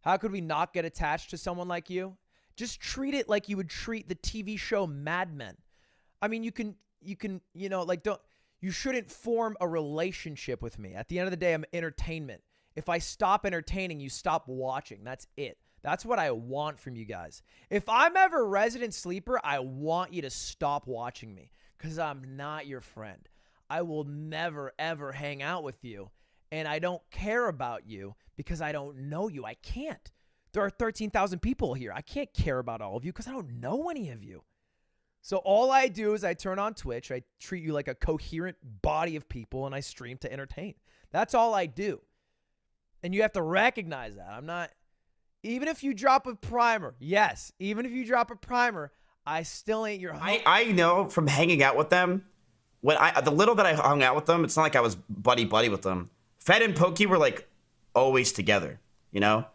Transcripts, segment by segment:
How could we not get attached to someone like you? Just treat it like you would treat the TV show Mad Men. I mean, you shouldn't form a relationship with me. At the end of the day, I'm entertainment. If I stop entertaining, you stop watching. That's it. That's what I want from you guys. If I'm ever a resident sleeper, I want you to stop watching me because I'm not your friend. I will never, ever hang out with you. And I don't care about you because I don't know you. I can't. There are 13,000 people here. I can't care about all of you because I don't know any of you. So all I do is I turn on Twitch. I treat you like a coherent body of people, and I stream to entertain. That's all I do. And you have to recognize that. I'm not... Even if you drop a primer, yes, even if you drop a primer, I still ain't your home. I know from hanging out with them, the little that I hung out with them, it's not like I was buddy-buddy with them. Fed and Pokey were, like, always together, you know?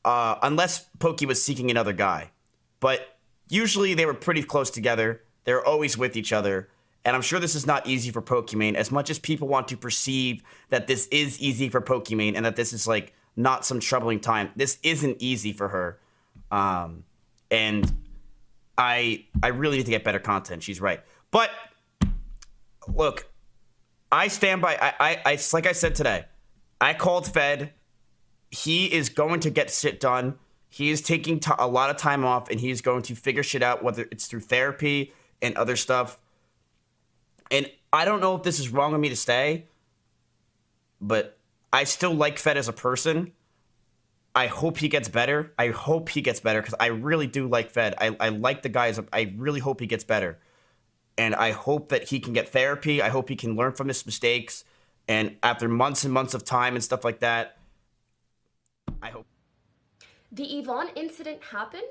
Unless Pokey was seeking another guy. But usually they were pretty close together. They were always with each other. And I'm sure this is not easy for Pokimane, as much as people want to perceive that this is easy for Pokimane and that this is, like, not some troubling time. This isn't easy for her. And I really need to get better content. She's right. But, look, I stand by... I like I said today, I called Fed. He is going to get shit done. He is taking a lot of time off, and he is going to figure shit out, whether it's through therapy and other stuff. And I don't know if this is wrong of me to say, but I still like Fed as a person. I hope he gets better. I hope he gets better because I really do like Fed. I like the guys. I really hope he gets better. And I hope that he can get therapy. I hope he can learn from his mistakes. And after months and months of time and stuff like that, I hope. The Yvonne incident happened,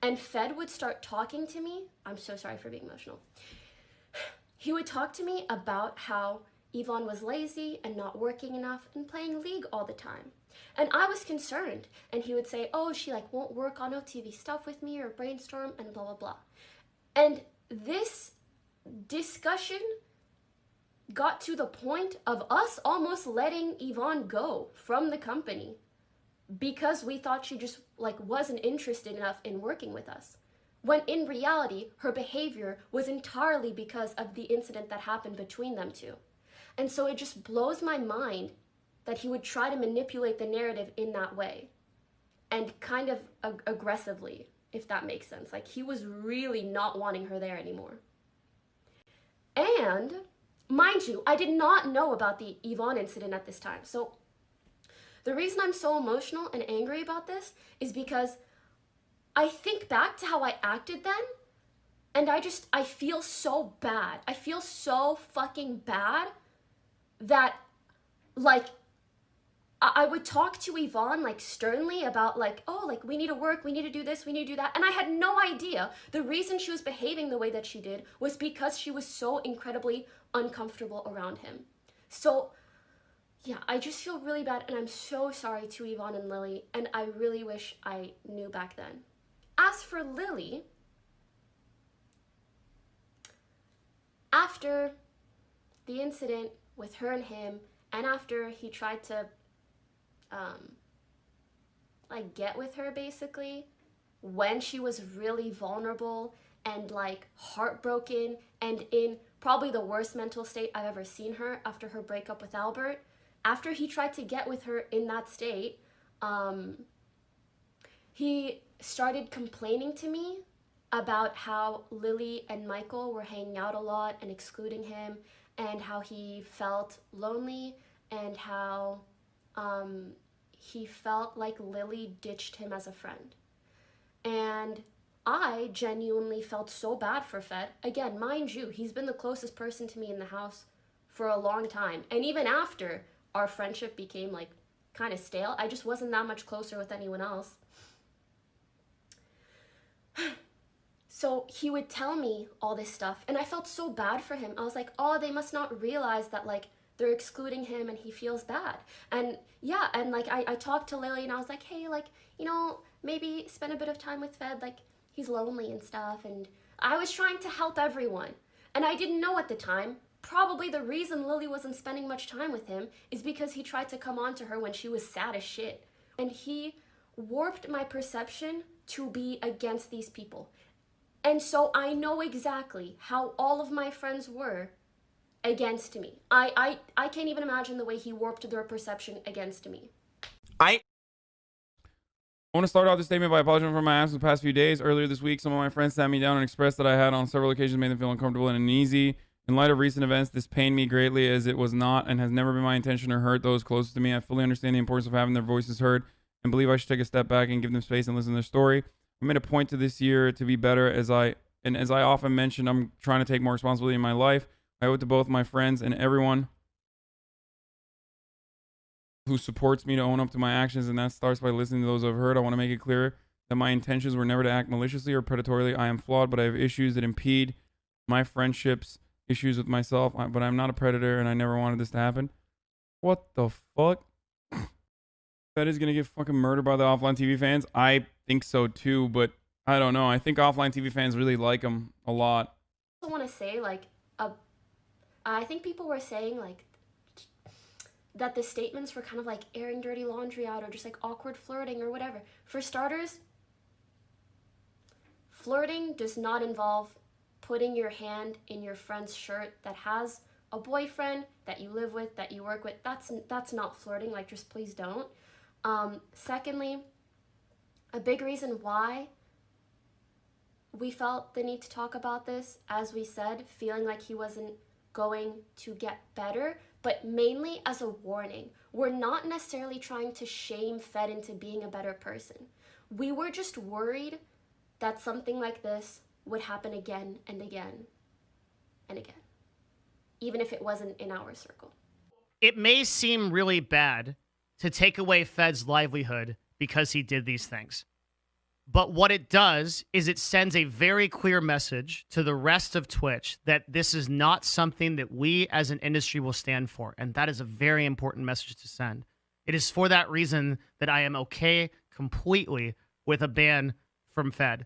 and Fed would start talking to me. I'm so sorry for being emotional. He would talk to me about how Yvonne was lazy and not working enough and playing League all the time. And I was concerned. And he would say, oh, she like won't work on OTV stuff with me or brainstorm and blah, blah, blah. And this discussion got to the point of us almost letting Yvonne go from the company because we thought she just like wasn't interested enough in working with us. When in reality, her behavior was entirely because of the incident that happened between them two. And so it just blows my mind that he would try to manipulate the narrative in that way. And kind of aggressively, if that makes sense. Like, he was really not wanting her there anymore. And, mind you, I did not know about the Yvonne incident at this time. So, the reason I'm so emotional and angry about this is because I think back to how I acted then, and I feel so bad. I feel so fucking bad that, like, I would talk to Yvonne, like, sternly about, like, oh, like, we need to work, we need to do this, we need to do that. And I had no idea the reason she was behaving the way that she did was because she was so incredibly uncomfortable around him. So, yeah, I just feel really bad, and I'm so sorry to Yvonne and Lily, and I really wish I knew back then. As for Lily, after the incident with her and him, and after he tried to like get with her basically, when she was really vulnerable and like heartbroken and in probably the worst mental state I've ever seen her after her breakup with Albert, after he tried to get with her in that state, he started complaining to me about how Lily and Michael were hanging out a lot and excluding him, and how he felt lonely, and how he felt like Lily ditched him as a friend. And I genuinely felt so bad for Fed. Again, mind you, he's been the closest person to me in the house for a long time. And even after our friendship became like kind of stale, I just wasn't that much closer with anyone else. So he would tell me all this stuff, and I felt so bad for him. I was like, oh, they must not realize that, like, they're excluding him and he feels bad. And yeah, and like I talked to Lily and I was like, hey, like, you know, maybe spend a bit of time with Fed, like, he's lonely and stuff. And I was trying to help everyone. And I didn't know at the time, probably the reason Lily wasn't spending much time with him is because he tried to come on to her when she was sad as shit. And he warped my perception to be against these people. And so I know exactly how all of my friends were against me. I can't even imagine the way he warped their perception against me. I want to start off this statement by apologizing for my absence the past few days. Earlier this week, some of my friends sat me down and expressed that I had on several occasions made them feel uncomfortable and uneasy. In light of recent events, this pained me greatly, as it was not and has never been my intention to hurt those closest to me. I fully understand the importance of having their voices heard and believe I should take a step back and give them space and listen to their story. I made a point to this year to be better, as I often mentioned, I'm trying to take more responsibility in my life. I owe it to both my friends and everyone who supports me to own up to my actions, and that starts by listening to those I've heard. I want to make it clear that my intentions were never to act maliciously or predatorily. I am flawed, but I have issues that impede my friendships, issues with myself, but I'm not a predator, and I never wanted this to happen. What the fuck? That is going to get fucking murdered by the Offline TV fans? I think so too, but I don't know. I think Offline TV fans really like him a lot. I want to say, like, I think people were saying, like, that the statements were kind of like airing dirty laundry out or just like awkward flirting or whatever. For starters, flirting does not involve putting your hand in your friend's shirt that has a boyfriend that you live with, that you work with. That's not flirting. Like, just please don't. Secondly, a big reason why we felt the need to talk about this, as we said, feeling like he wasn't going to get better, but mainly as a warning. We're not necessarily trying to shame Fed into being a better person. We were just worried that something like this would happen again and again and again, even if it wasn't in our circle. It may seem really bad to take away Fed's livelihood because he did these things. But what it does is it sends a very clear message to the rest of Twitch that this is not something that we as an industry will stand for. And that is a very important message to send. It is for that reason that I am okay completely with a ban from Fed.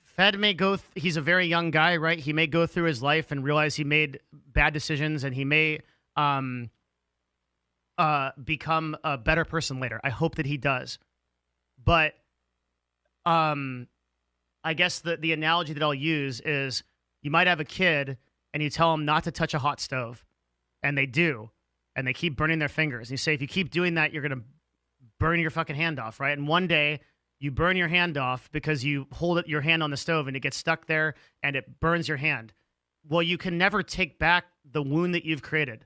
Fed may go, he's a very young guy, right? He may go through his life and realize he made bad decisions, and he may become a better person later. I hope that he does. But I guess the analogy that I'll use is you might have a kid and you tell them not to touch a hot stove, and they do, and they keep burning their fingers. And you say, if you keep doing that, you're going to burn your fucking hand off, right? And one day you burn your hand off because you hold your hand on the stove and it gets stuck there and it burns your hand. Well, you can never take back the wound that you've created.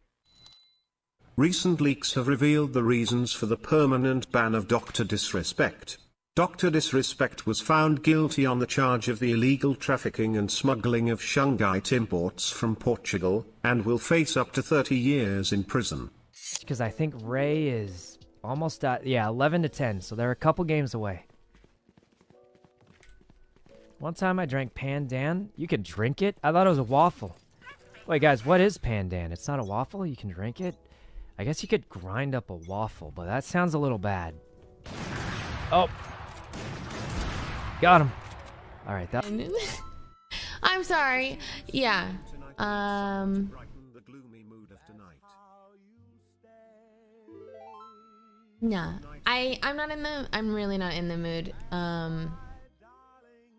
Recent leaks have revealed the reasons for the permanent ban of Dr. Disrespect. Dr. Disrespect was found guilty on the charge of the illegal trafficking and smuggling of shungite imports from Portugal, and will face up to 30 years in prison. Because I think Ray is almost at, 11 to 10, so they're a couple games away. One time I drank Pandan. You can drink it? I thought it was a waffle. Wait, guys, what is Pandan? It's not a waffle? You can drink it? I guess you could grind up a waffle, but that sounds a little bad. Oh. Got him. All right, that. I'm sorry. Yeah. Nah. I'm really not in the mood.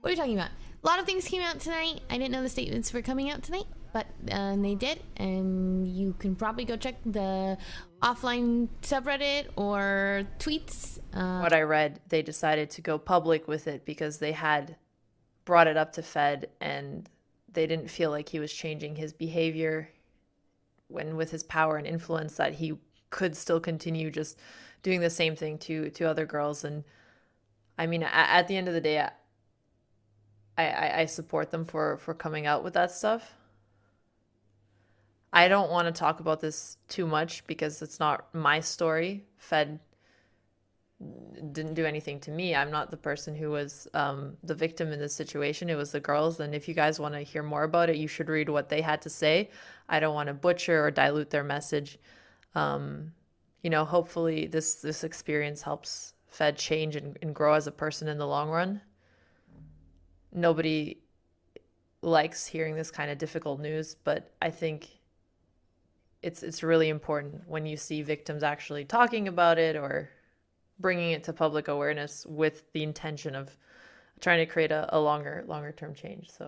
What are you talking about? A lot of things came out tonight. I didn't know the statements were coming out tonight, but they did, and you can probably go check the offline subreddit or tweets. What I read, they decided to go public with it because they had brought it up to Fed, and they didn't feel like he was changing his behavior when, with his power and influence, that he could still continue just doing the same thing to other girls. And I mean, at the end of the day, I support them for coming out with that stuff. I don't want to talk about this too much because it's not my story. Fed didn't do anything to me. I'm not the person who was the victim in this situation. It was the girls. And if you guys want to hear more about it, you should read what they had to say. I don't want to butcher or dilute their message. You know, hopefully this experience helps Fed change and grow as a person in the long run. Nobody likes hearing this kind of difficult news, but I think it's really important when you see victims actually talking about it or bringing it to public awareness with the intention of trying to create a longer term change. So